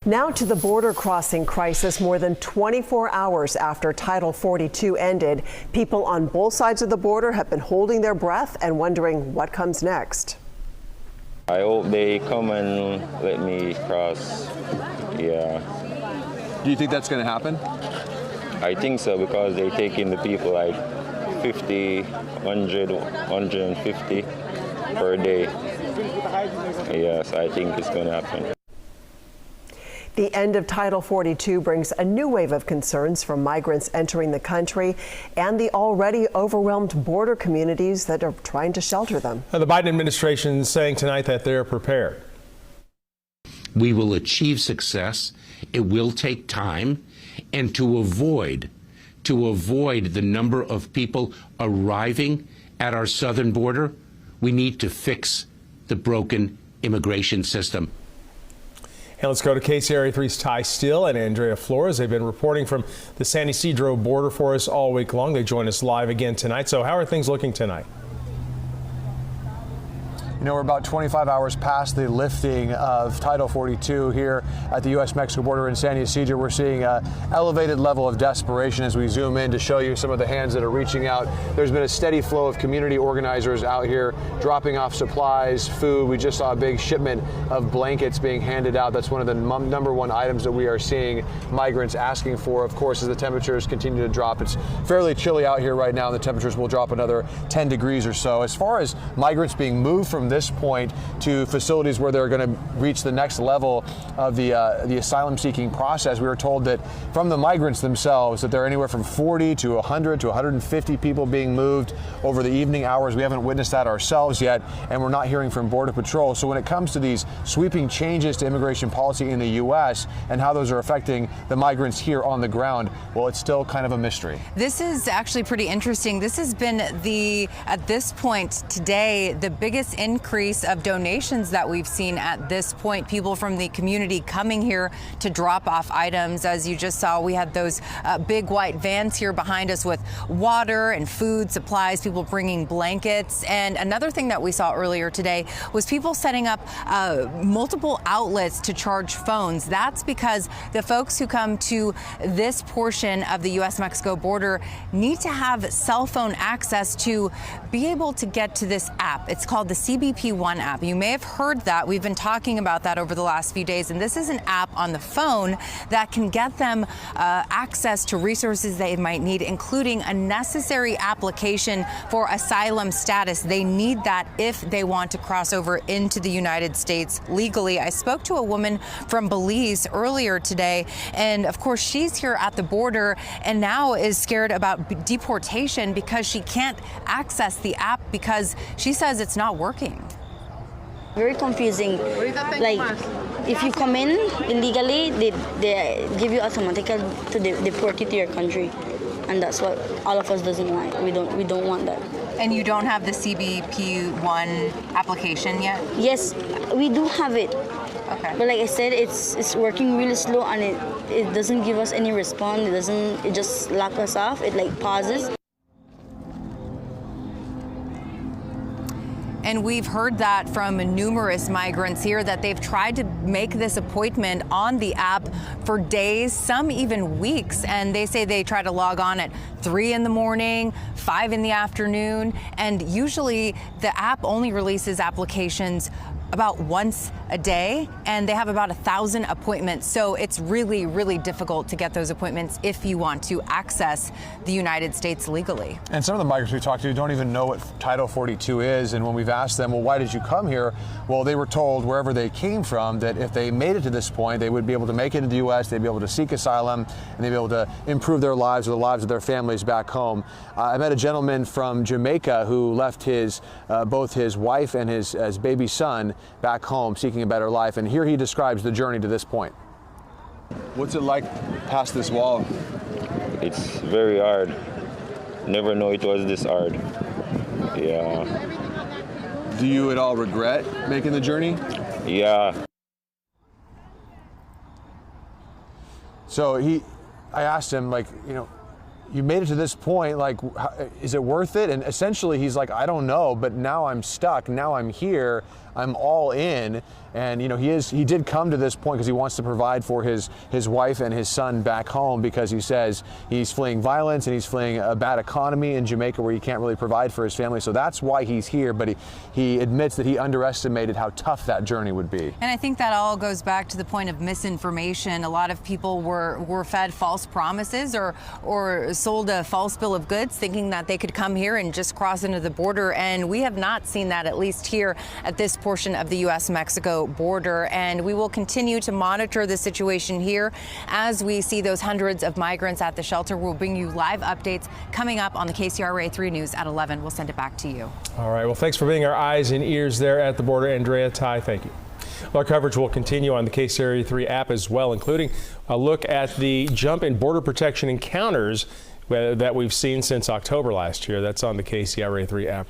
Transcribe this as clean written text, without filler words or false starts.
Now to the border crossing crisis. More than 24 hours after Title 42 ended, people on both sides of the border have been holding their breath and wondering what comes next. I hope they come and let me cross. Yeah. Do you think that's going to happen? I think so, because they're taking the people like 50, 100, 150 per day. Yes, I think it's going to happen. The end of Title 42 brings a new wave of concerns from migrants entering the country and the already overwhelmed border communities that are trying to shelter them. The Biden administration is saying tonight that they're prepared. We will achieve success. It will take time. And to avoid the number of people arriving at our southern border, we need to fix the broken immigration system. And let's go to KC Area 3's Ty Steele and Andrea Flores. They've been reporting from the San Ysidro border for us all week long. They join us live again tonight. So how are things looking tonight? You know, we're about 25 hours past the lifting of Title 42 here at the U.S.-Mexico border in San Ysidro. We're seeing an elevated level of desperation as we zoom in to show you some of the hands that are reaching out. There's been a steady flow of community organizers out here dropping off supplies, food. We just saw a big shipment of blankets being handed out. That's one of the number one items that we are seeing migrants asking for, of course, as the temperatures continue to drop. It's fairly chilly out here right now, and the temperatures will drop another 10 degrees or so. As far as migrants being moved from this point to facilities where they're going to reach the next level of the asylum-seeking process, we were told that from the migrants themselves that there are anywhere from 40 to 100 to 150 people being moved over the evening hours. We haven't witnessed that ourselves yet, and we're not hearing from Border Patrol. So when it comes to these sweeping changes to immigration policy in the U.S. and how those are affecting the migrants here on the ground, well, it's still kind of a mystery. This is actually pretty interesting. This has been at this point today, the biggest increase of donations that we've seen at this point. People from the community coming here to drop off items. As you just saw, we had those big white vans here behind us with water and food supplies, people bringing blankets. And another thing that we saw earlier today was people setting up multiple outlets to charge phones. That's because the folks who come to this portion of the U.S.-Mexico border need to have cell phone access to be able to get to this app. It's called the CBP One app. You may have heard that. We've been talking about that over the last few days, and this is an app on the phone that can get them access to resources they might need, including a necessary application for asylum status. They need that if they want to cross over into the United States legally. I spoke to a woman from Belize earlier today, and of course she's here at the border and now is scared about deportation because she can't access the app because she says it's not working. Very confusing. Like, if you come in illegally, they give you automatically to deport you to your country, and that's what all of us doesn't want. We don't want that. And you don't have the CBP One application yet? Yes, we do have it. Okay. But like I said, it's working really slow, and it doesn't give us any response. It just lock us off. It like pauses. And we've heard that from numerous migrants here that they've tried to make this appointment on the app for days, some even weeks. And they say they try to log on at 3 in the morning, 5 in the afternoon. And usually the app only releases applications about once a day, and they have about 1,000 appointments. So it's really, really difficult to get those appointments if you want to access the United States legally. And some of the migrants we talked to don't even know what Title 42 is. And when we've asked them, well, why did you come here? Well, they were told wherever they came from that if they made it to this point, they would be able to make it into the U.S., they'd be able to seek asylum, and they'd be able to improve their lives or the lives of their families back home. I met a gentleman from Jamaica who left both his wife and his baby son back home seeking a better life, and here he describes the journey to this point. What's it like past this wall? It's very hard. Never know it was this hard. Yeah. Do you at all regret making the journey? Yeah. So I asked him, like, you know, you made it to this point, like, is it worth it? And essentially he's like, I don't know, but now I'm stuck. Now I'm here. I'm all in. And, he did come to this point because he wants to provide for his wife and his son back home, because he says he's fleeing violence and he's fleeing a bad economy in Jamaica where he can't really provide for his family. So that's why he's here. But he admits that he underestimated how tough that journey would be. And I think that all goes back to the point of misinformation. A lot of people were fed false promises or sold a false bill of goods, thinking that they could come here and just cross into the border. And we have not seen that, at least here at this portion of the U.S.-Mexico border. And we will continue to monitor the situation here as we see those hundreds of migrants at the shelter. We'll bring you live updates coming up on the KCRA 3 News at 11. We'll send it back to you. All right. Well, thanks for being our eyes and ears there at the border, Andrea Tai. Thank you. Our coverage will continue on the KCRA 3 app as well, including a look at the jump in border protection encounters that we've seen since October last year. That's on the KCRA 3 app.